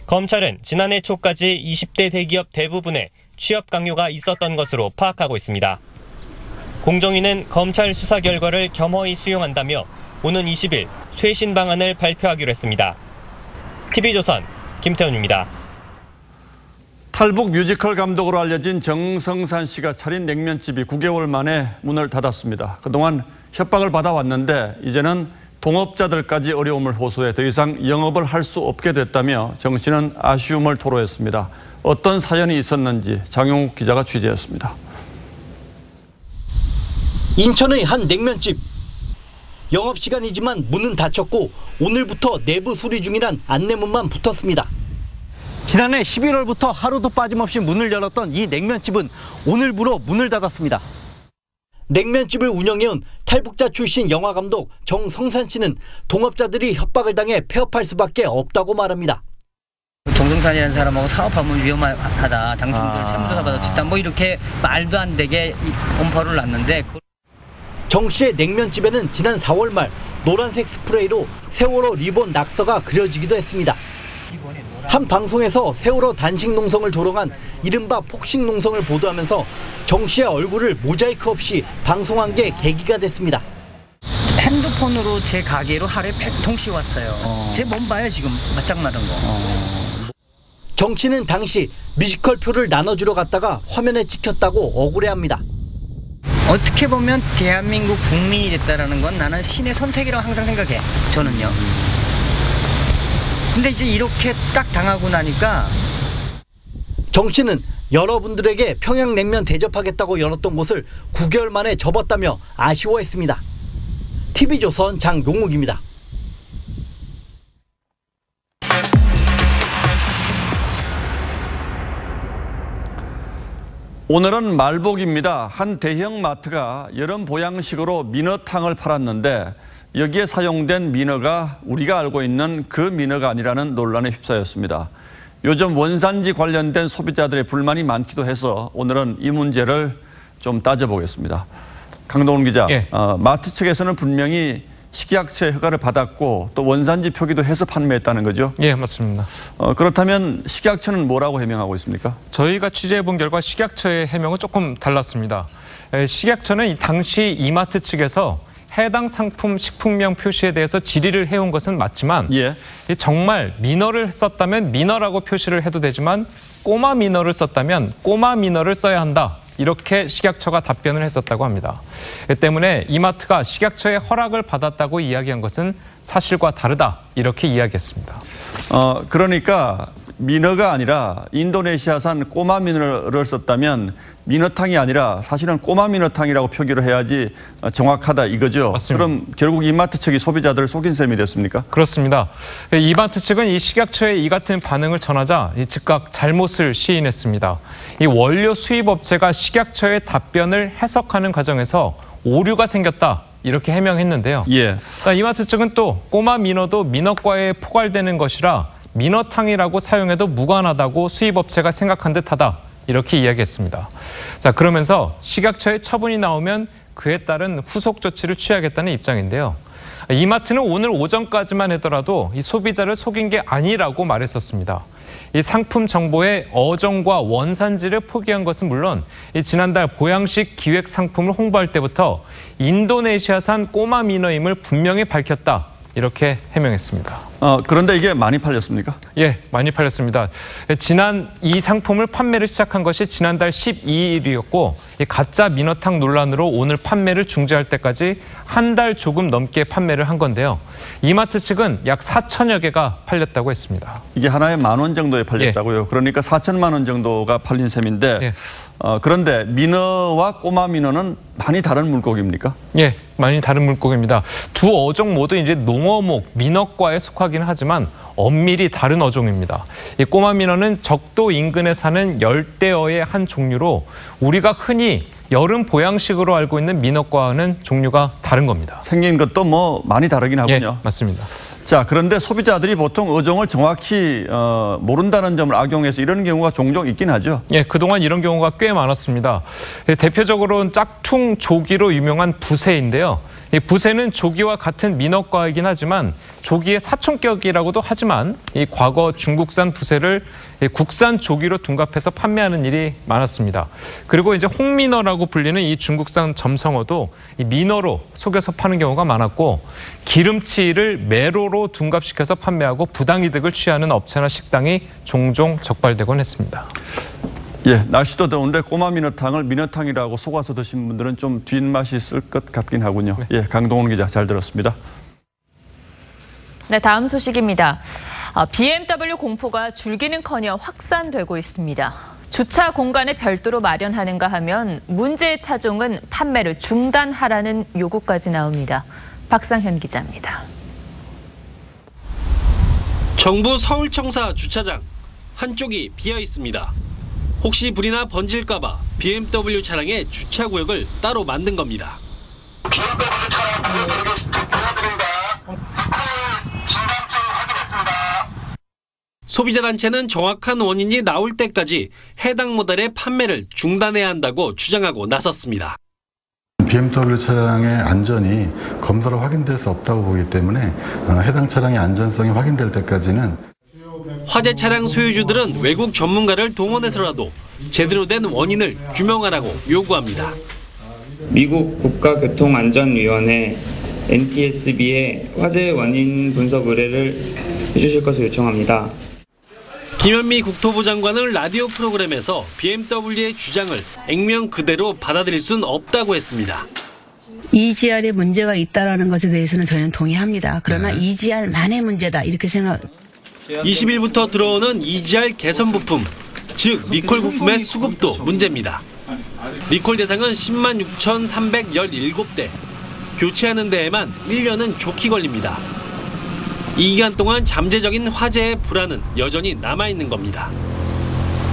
S29: 검찰은 지난해 초까지 20대 대기업 대부분에 취업 강요가 있었던 것으로 파악하고 있습니다. 공정위는 검찰 수사 결과를 겸허히 수용한다며 오는 20일 쇄신 방안을 발표하기로 했습니다. TV조선 김태훈입니다.
S4: 탈북 뮤지컬 감독으로 알려진 정성산 씨가 차린 냉면집이 9개월 만에 문을 닫았습니다. 그동안 협박을 받아왔는데 이제는 동업자들까지 어려움을 호소해 더 이상 영업을 할 수 없게 됐다며 정 씨는 아쉬움을 토로했습니다. 어떤 사연이 있었는지 장용욱 기자가 취재했습니다.
S2: 인천의 한 냉면집. 영업시간이지만 문은 닫혔고 오늘부터 내부 수리 중이란 안내문만 붙었습니다. 지난해 11월부터 하루도 빠짐없이 문을 열었던 이 냉면집은 오늘부로 문을 닫았습니다. 냉면집을 운영해온 탈북자 출신 영화감독 정성산 씨는 동업자들이 협박을 당해 폐업할 수밖에 없다고 말합니다.
S3: 정성산이라는 사람하고 사업하면 위험하다. 당신들 세무조사 받았다. 뭐 이렇게 말도 안 되게 엄포를 놨는데.
S2: 정 씨의 냉면집에는 지난 4월 말 노란색 스프레이로 세월호 리본 낙서가 그려지기도 했습니다. 한 방송에서 세월호 단식 농성을 조롱한 이른바 폭식 농성을 보도하면서 정 씨의 얼굴을 모자이크 없이 방송한 게 계기가 됐습니다.
S3: 핸드폰으로 제 가게로 하루에 100통씩 왔어요. 제 몸 봐요 지금 바짝 마른 거.
S2: 정 씨는 당시 뮤지컬 표를 나눠주러 갔다가 화면에 찍혔다고 억울해합니다.
S3: 어떻게 보면 대한민국 국민이 됐다라는 건 나는 신의 선택이라고 항상 생각해. 저는요. 근데 이제 이렇게 딱 당하고 나니까
S2: 정 씨는 여러분들에게 평양냉면 대접하겠다고 열었던 곳을 9개월 만에 접었다며 아쉬워했습니다. TV조선 장용욱입니다.
S4: 오늘은 말복입니다. 한 대형 마트가 여름 보양식으로 민어탕을 팔았는데 여기에 사용된 민어가 우리가 알고 있는 그 민어가 아니라는 논란에 휩싸였습니다. 요즘 원산지 관련된 소비자들의 불만이 많기도 해서 오늘은 이 문제를 좀 따져보겠습니다. 강동원 기자,
S11: 예.
S4: 마트 측에서는 분명히 식약처의 허가를 받았고 또 원산지 표기도 해서 판매했다는 거죠?
S11: 예, 맞습니다.
S4: 그렇다면 식약처는 뭐라고 해명하고 있습니까?
S11: 저희가 취재해본 결과 식약처의 해명은 조금 달랐습니다. 식약처는 당시 이마트 측에서 해당 상품 식품명 표시에 대해서 질의를 해온 것은 맞지만 정말 민어를 썼다면 민어라고 표시를 해도 되지만 꼬마 민어를 썼다면 꼬마 민어를 써야 한다. 이렇게 식약처가 답변을 했었다고 합니다. 때문에 이마트가 식약처의 허락을 받았다고 이야기한 것은 사실과 다르다. 이렇게 이야기했습니다.
S4: 그러니까 민어가 아니라 인도네시아산 꼬마 민어를 썼다면 민어탕이 아니라 사실은 꼬마 민어탕이라고 표기를 해야지 정확하다 이거죠.
S11: 맞습니다.
S4: 그럼 결국 이마트 측이 소비자들을 속인 셈이 됐습니까?
S11: 그렇습니다. 이마트 측은 이 식약처의 이 같은 반응을 전하자 즉각 잘못을 시인했습니다. 이 원료 수입 업체가 식약처의 답변을 해석하는 과정에서 오류가 생겼다. 이렇게 해명했는데요. 이마트 측은 또 꼬마 민어도 민어과에 포괄되는 것이라 민어탕이라고 사용해도 무관하다고 수입업체가 생각한 듯하다. 이렇게 이야기했습니다. 자, 그러면서 식약처의 처분이 나오면 그에 따른 후속 조치를 취하겠다는 입장인데요. 이마트는 오늘 오전까지만 하더라도 이 소비자를 속인 게 아니라고 말했었습니다. 이 상품 정보에 어종과 원산지를 포기한 것은 물론 지난달 보양식 기획 상품을 홍보할 때부터 인도네시아산 꼬마 민어임을 분명히 밝혔다. 이렇게 해명했습니다.
S4: 그런데 이게 많이 팔렸습니까?
S11: 예, 많이 팔렸습니다. 지난 이 상품을 판매를 시작한 것이 지난달 12일이었고 가짜 민어탕 논란으로 오늘 판매를 중지할 때까지 한 달 조금 넘게 판매를 한 건데요. 이마트 측은 약 4천여 개가 팔렸다고 했습니다.
S4: 이게 하나에 10,000원 정도에 팔렸다고요? 예. 그러니까 4천만 원 정도가 팔린 셈인데 예. 그런데 민어와 꼬마 민어는 많이 다른 물고기입니까?
S11: 예, 많이 다른 물고기입니다. 두 어종 모두 이제 농어목, 민어과에 속하긴 하지만 엄밀히 다른 어종입니다. 이 꼬마 민어는 적도 인근에 사는 열대어의 한 종류로 우리가 흔히 여름 보양식으로 알고 있는 민어과는 종류가 다른 겁니다.
S4: 생긴 것도 뭐 많이 다르긴 하군요.
S11: 예, 맞습니다.
S4: 자, 그런데 소비자들이 보통 어종을 정확히 모른다는 점을 악용해서 이런 경우가 종종 있긴 하죠.
S11: 예, 그동안 이런 경우가 꽤 많았습니다. 대표적으로는 짝퉁 조기로 유명한 부새인데요. 이 부새는 조기와 같은 민어과이긴 하지만 조기의 사촌격이라고도 하지만 이 과거 중국산 부새를 국산 조기로 둔갑해서 판매하는 일이 많았습니다. 그리고 이제 홍민어라고 불리는 이 중국산 점성어도 이 민어로 속여서 파는 경우가 많았고 기름치를 메로로 둔갑시켜서 판매하고 부당이득을 취하는 업체나 식당이 종종 적발되곤 했습니다.
S4: 예, 날씨도 더운데 꼬마 민어탕을 민어탕이라고 속아서 드신 분들은 좀 뒷맛이 있을 것 같긴 하군요. 네. 예, 강동원 기자 잘 들었습니다.
S1: 네, 다음 소식입니다. BMW 공포가 줄기는커녕 확산되고 있습니다. 주차 공간을 별도로 마련하는가 하면 문제의 차종은 판매를 중단하라는 요구까지 나옵니다. 박상현 기자입니다.
S5: 정부 서울청사 주차장 한쪽이 비어 있습니다. 혹시 불이나 번질까 봐 BMW 차량의 주차구역을 따로 만든 겁니다. 소비자단체는 정확한 원인이 나올 때까지 해당 모델의 판매를 중단해야 한다고 주장하고 나섰습니다.
S7: BMW 차량의 안전이 검사로 확인될 수 없다고 보기 때문에 해당 차량의 안전성이 확인될 때까지는
S5: 화재 차량 소유주들은 외국 전문가를 동원해서라도 제대로 된 원인을 규명하라고 요구합니다.
S18: 미국 국가교통안전위원회 NTSB에 화재 원인 분석 의뢰를 해주실 것을 요청합니다.
S5: 김현미 국토부 장관은 라디오 프로그램에서 BMW의 주장을 액면 그대로 받아들일 수는 없다고 했습니다.
S20: EGR에 문제가 있다는 것에 대해서는 저희는 동의합니다. 그러나 EGR만의 문제다 이렇게 생각.
S5: 20일부터 들어오는 EGR 개선 부품, 즉 리콜 부품의 수급도 문제입니다. 리콜 대상은 106,317대, 교체하는 데에만 1년은 좋게 걸립니다. 이 기간 동안 잠재적인 화재의 불안은 여전히 남아있는 겁니다.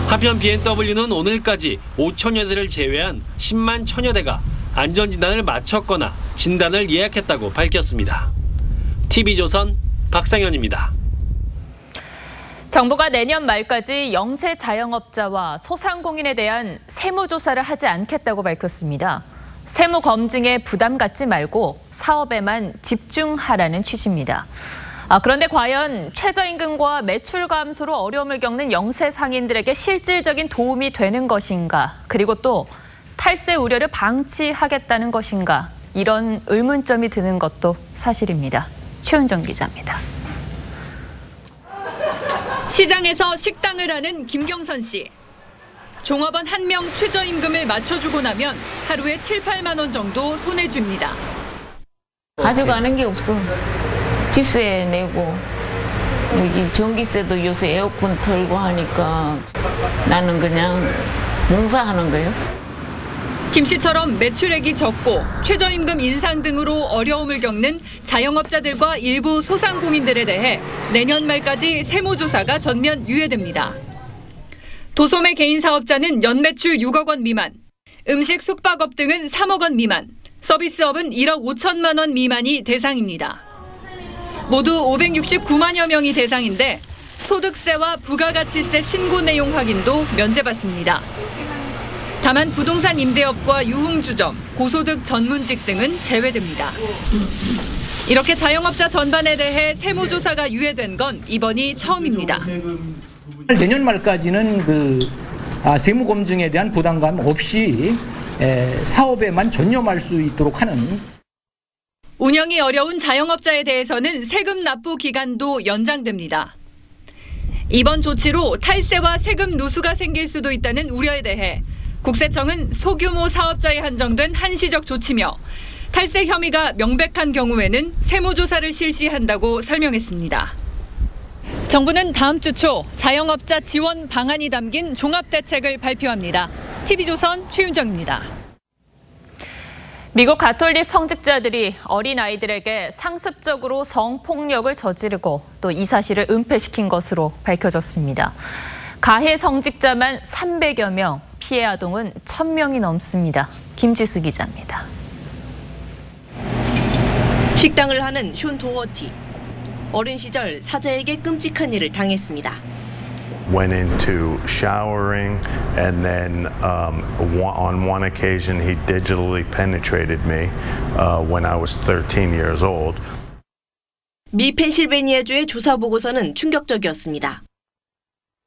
S5: 한편 BMW는 오늘까지 5천여 대를 제외한 10만 1천여 대가 안전진단을 마쳤거나 진단을 예약했다고 밝혔습니다. TV조선 박상현입니다.
S1: 정부가 내년 말까지 영세 자영업자와 소상공인에 대한 세무조사를 하지 않겠다고 밝혔습니다. 세무 검증에 부담 갖지 말고 사업에만 집중하라는 취지입니다. 그런데 과연 최저임금과 매출 감소로 어려움을 겪는 영세 상인들에게 실질적인 도움이 되는 것인가? 그리고 또 탈세 우려를 방치하겠다는 것인가? 이런 의문점이 드는 것도 사실입니다. 최은정 기자입니다.
S6: 시장에서 식당을 하는 김경선 씨. 종업원 한 명 최저임금을 맞춰주고 나면 하루에 7, 8만 원 정도 손에 줍니다.
S21: 가져가는 게 없어. 집세 내고 이 전기세도 요새 에어컨 틀고 하니까 나는 그냥 봉사하는 거예요.
S6: 김 씨처럼 매출액이 적고 최저임금 인상 등으로 어려움을 겪는 자영업자들과 일부 소상공인들에 대해 내년 말까지 세무조사가 전면 유예됩니다. 도소매 개인 사업자는 연매출 6억 원 미만, 음식 숙박업 등은 3억 원 미만, 서비스업은 1억 5천만 원 미만이 대상입니다. 모두 569만여 명이 대상인데 소득세와 부가가치세 신고 내용 확인도 면제받습니다. 다만 부동산 임대업과 유흥주점, 고소득 전문직 등은 제외됩니다. 이렇게 자영업자 전반에 대해 세무조사가 유예된 건 이번이 처음입니다.
S22: 내년 말까지는 세무 검증에 대한 부담감 없이 사업에만 전념할 수 있도록 하는.
S6: 운영이 어려운 자영업자에 대해서는 세금 납부 기간도 연장됩니다. 이번 조치로 탈세와 세금 누수가 생길 수도 있다는 우려에 대해 국세청은 소규모 사업자에 한정된 한시적 조치며 탈세 혐의가 명백한 경우에는 세무조사를 실시한다고 설명했습니다. 정부는 다음 주 초 자영업자 지원 방안이 담긴 종합대책을 발표합니다. TV조선 최윤정입니다.
S1: 미국 가톨릭 성직자들이 어린아이들에게 상습적으로 성폭력을 저지르고 또 이 사실을 은폐시킨 것으로 밝혀졌습니다. 가해 성직자만 300여 명, 피해 아동은 1000명이 넘습니다. 김지수 기자입니다.
S8: 식당을 하는 숀 도어티. 어린 시절 사자에게 끔찍한 일을 당했습니다.
S9: Went into showering, and then on one occasion he digitally penetrated me when I was 13 years old.
S8: 미 펜실베니아주의 조사 보고서는 충격적이었습니다.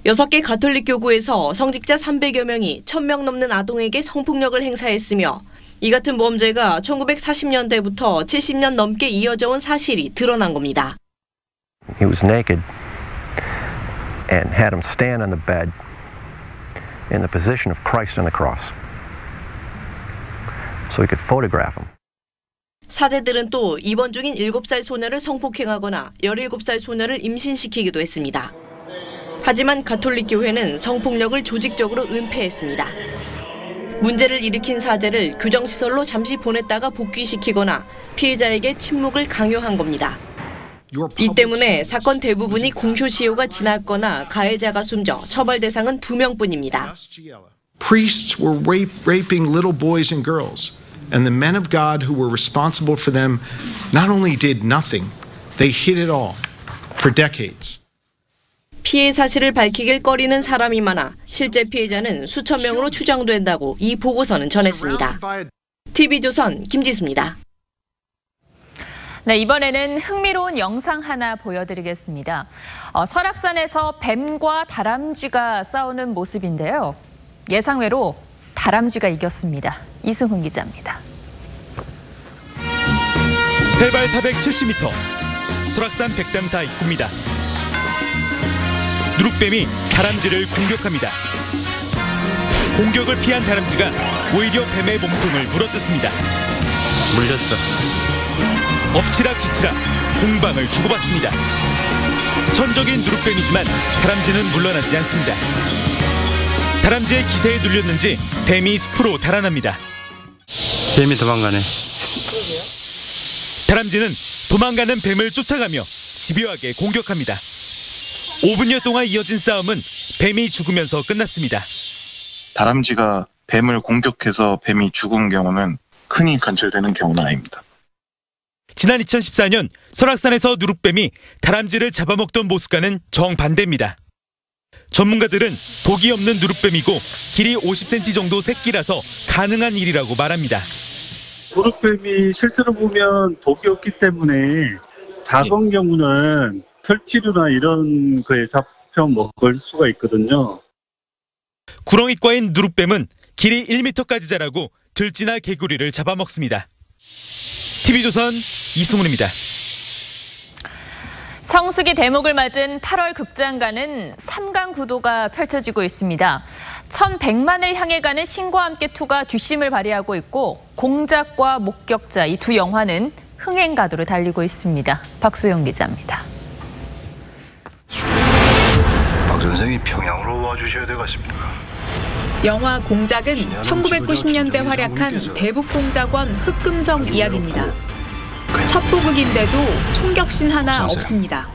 S8: 6개 가톨릭 교구에서 성직자 300여 명이 1000명 넘는 아동에게 성폭력을 행사했으며 이 같은 범죄가 1940년대부터 70년 넘게 이어져 온 사실이 드러난 겁니다.
S10: He was naked and had him stand on the bed in the position of Christ on the cross so he could photograph him.
S8: 사제들은 또 입원 중인 7살 소녀를 성폭행하거나 17살 소녀를 임신시키기도 했습니다. 하지만 가톨릭 교회는 성폭력을 조직적으로 은폐했습니다. 문제를 일으킨 사제를 교정시설로 잠시 보냈다가 복귀시키거나 피해자에게 침묵을 강요한 겁니다. 이 때문에 사건 대부분이 공소시효가 지났거나 가해자가 숨져 처벌 대상은 2명뿐입니다.
S12: Priests were raping little boys and girls, and the men of God who were responsible for them not only did nothing, they hid it all for decades.
S8: 피해 사실을 밝히길 꺼리는 사람이 많아 실제 피해자는 수천 명으로 추정된다고 이 보고서는 전했습니다. TV조선 김지수입니다.
S1: 네, 이번에는 흥미로운 영상 하나 보여드리겠습니다. 설악산에서 뱀과 다람쥐가 싸우는 모습인데요. 예상외로 다람쥐가 이겼습니다. 이승훈 기자입니다.
S13: 해발 470m, 설악산 백담사 입구입니다. 누룩뱀이 다람쥐를 공격합니다. 공격을 피한 다람쥐가 오히려 뱀의 몸통을 물어뜯습니다.
S10: 물렸어.
S13: 엎치락 뒤치락 공방을 주고받습니다. 천적인 누룩뱀이지만 다람쥐는 물러나지 않습니다. 다람쥐의 기세에 눌렸는지 뱀이 숲으로 달아납니다.
S10: 뱀이 도망가네.
S13: 다람쥐는 도망가는 뱀을 쫓아가며 집요하게 공격합니다. 5분여 동안 이어진 싸움은 뱀이 죽으면서 끝났습니다.
S23: 다람쥐가 뱀을 공격해서 뱀이 죽은 경우는 흔히 관찰되는 경우는 아닙니다.
S13: 지난 2014년 설악산에서 누룩뱀이 다람쥐를 잡아먹던 모습과는 정반대입니다. 전문가들은 독이 없는 누룩뱀이고 길이 50cm 정도 새끼라서 가능한 일이라고 말합니다.
S24: 누룩뱀이 실제로 보면 독이 없기 때문에 작은 경우는 설치류나 이런 거에 잡혀 먹을 수가 있거든요.
S13: 구렁이과인 누룩뱀은 길이 1m까지 자라고 들쥐나 개구리를 잡아먹습니다. TV조선 이승훈입니다.
S1: 성수기 대목을 맞은 8월 극장가는 3강 구도가 펼쳐지고 있습니다. 1100만을 향해 가는 신과 함께 2가 뒷심을 발휘하고 있고 공작과 목격자 이 두 영화는 흥행 가도로 달리고 있습니다. 박수영 기자입니다.
S25: 박 선생이 평양으로 와주셔야 되겠습니다.
S6: 영화 공작은 1990년대 활약한 대북공작원 흑금성 이야기입니다. 첫 부극인데도 총격신 하나 없습니다.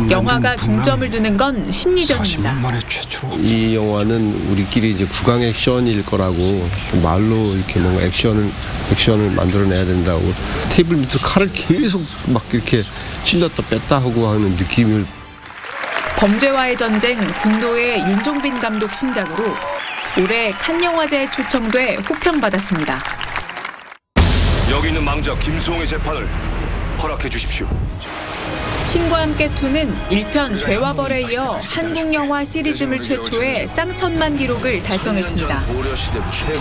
S6: 영화가 중점을 두는 건 심리전입니다.
S15: 이 영화는 우리끼리 이제 국악 액션일 거라고 말로 이렇게 뭔가 액션을 만들어내야 된다고 테이블 밑으로 칼을 계속 막 이렇게 찔렀다 뺐다 하고 하는 느낌을.
S6: 범죄와의 전쟁 군도의 윤종빈 감독 신작으로 올해 칸 영화제에 초청돼 호평받았습니다.
S25: 여기 있는 망자 김수홍의 재판을 허락해 주십시오.
S6: 신과 함께 2는 1편 죄와 벌에 이어 한국 영화 시리즈물 최초의 쌍천만 기록을 달성했습니다.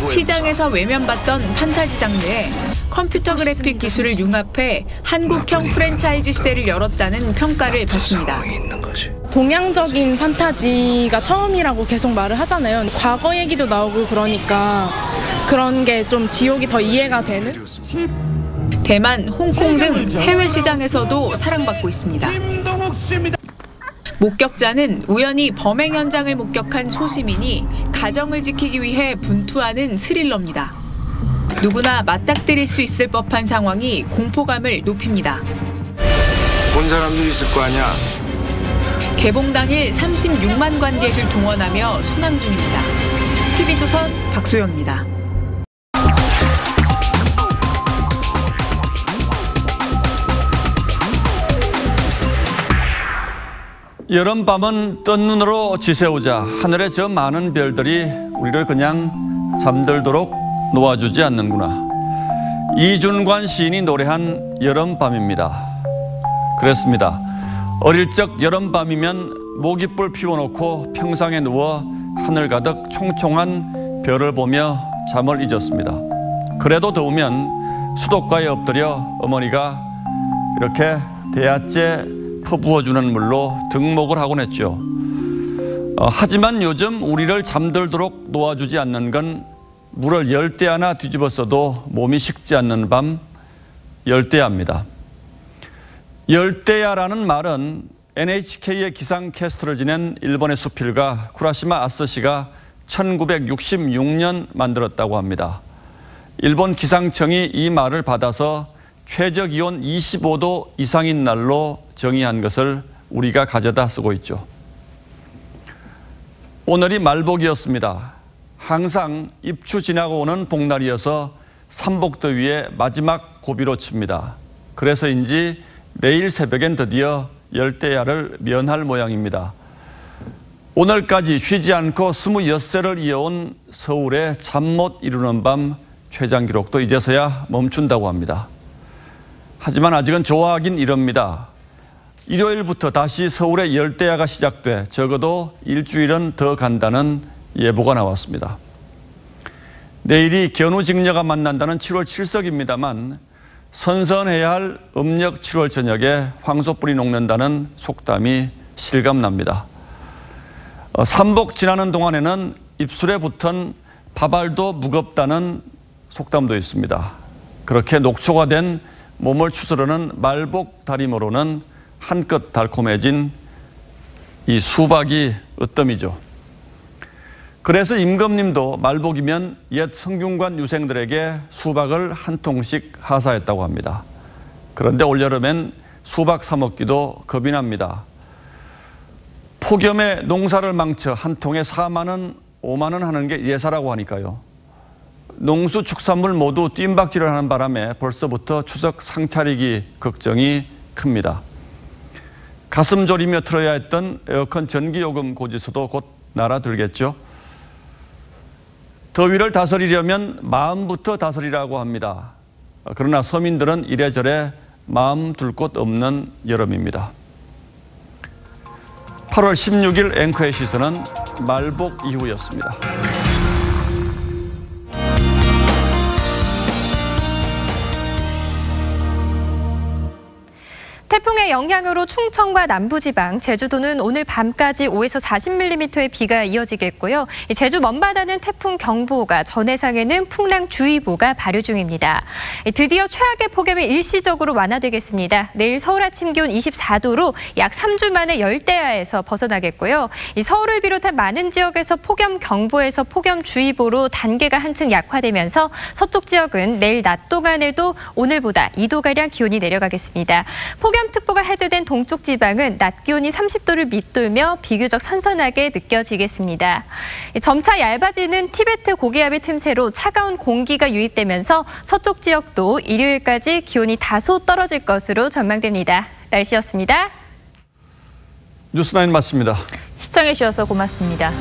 S6: 시장에서 외면받던 판타지 장르에 컴퓨터 그래픽 기술을 융합해 한국형 프랜차이즈 시대를 열었다는 평가를 받습니다.
S3: 동양적인 판타지가 처음이라고 계속 말을 하잖아요. 과거 얘기도 나오고 그러니까 그런 게 좀 지옥이 더 이해가 되는?
S6: 대만, 홍콩 등 해외 시장에서도 사랑받고 있습니다. 목격자는 우연히 범행 현장을 목격한 소시민이 가정을 지키기 위해 분투하는 스릴러입니다. 누구나 맞닥뜨릴 수 있을 법한 상황이 공포감을 높입니다.
S25: 본 사람도 있을 거 아니야.
S6: 개봉 당일 36만 관객을 동원하며 순항 중입니다. TV조선 박소영입니다.
S4: 여름밤은 뜬 눈으로 지새우자 하늘의 저 많은 별들이 우리를 그냥 잠들도록 놓아주지 않는구나. 이준관 시인이 노래한 여름밤입니다. 그랬습니다. 어릴 적 여름밤이면 모깃불 피워놓고 평상에 누워 하늘 가득 총총한 별을 보며 잠을 잊었습니다. 그래도 더우면 수도가에 엎드려 어머니가 이렇게 대야째 퍼부어주는 물로 등목을 하곤 했죠. 하지만 요즘 우리를 잠들도록 놓아주지 않는 건 물을 열대 하나 뒤집어 써도 몸이 식지 않는 밤 열대야입니다. 열대야라는 말은 NHK의 기상캐스터를 지낸 일본의 수필가 쿠라시마 아스시가 1966년 만들었다고 합니다. 일본 기상청이 이 말을 받아서 최저기온 25도 이상인 날로 정의한 것을 우리가 가져다 쓰고 있죠. 오늘이 말복이었습니다. 항상 입추 지나고 오는 복날이어서 삼복더위의 마지막 고비로 칩니다. 그래서인지 내일 새벽엔 드디어 열대야를 면할 모양입니다. 오늘까지 쉬지 않고 26세를 이어온 서울의 잠 못 이루는 밤 최장 기록도 이제서야 멈춘다고 합니다. 하지만 아직은 좋아하긴 이럽니다. 일요일부터 다시 서울의 열대야가 시작돼 적어도 일주일은 더 간다는 예보가 나왔습니다. 내일이 견우직녀가 만난다는 7월 7석입니다만 선선해야 할 음력 7월 저녁에 황소뿔이 녹는다는 속담이 실감납니다. 삼복 지나는 동안에는 입술에 붙은 밥알도 무겁다는 속담도 있습니다. 그렇게 녹초가 된 몸을 추스르는 말복 다리모로는 한껏 달콤해진 이 수박이 으뜸이죠. 그래서 임금님도 말복이면 옛 성균관 유생들에게 수박을 한 통씩 하사했다고 합니다. 그런데 올여름엔 수박 사 먹기도 겁이 납니다. 폭염에 농사를 망쳐 한 통에 4만 원, 5만 원 하는 게 예사라고 하니까요. 농수 축산물 모두 뜀박질을 하는 바람에 벌써부터 추석 상차리기 걱정이 큽니다. 가슴 졸이며 틀어야 했던 에어컨 전기요금 고지서도 곧 날아들겠죠. 더위를 다스리려면 마음부터 다스리라고 합니다. 그러나 서민들은 이래저래 마음 둘 곳 없는 여름입니다. 8월 16일 앵커의 시선은 말복 이후였습니다.
S14: 태풍의 영향으로 충청과 남부지방, 제주도는 오늘 밤까지 5에서 40mm의 비가 이어지겠고요. 제주 먼바다는 태풍 경보가, 전해상에는 풍랑주의보가 발효 중입니다. 드디어 최악의 폭염이 일시적으로 완화되겠습니다. 내일 서울 아침 기온 24도로 약 3주 만에 열대야에서 벗어나겠고요. 서울을 비롯한 많은 지역에서 폭염 경보에서 폭염주의보로 단계가 한층 약화되면서 서쪽 지역은 내일 낮 동안에도 오늘보다 2도가량 기온이 내려가겠습니다. 폭염특보가 해제된 동쪽 지방은 낮 기온이 30도를 밑돌며 비교적 선선하게 느껴지겠습니다. 점차 얇아지는 티베트 고기압의 틈새로 차가운 공기가 유입되면서 서쪽 지역도 일요일까지 기온이 다소 떨어질 것으로 전망됩니다. 날씨였습니다.
S4: 뉴스9 맞습니다.
S14: 시청해 주셔서 고맙습니다.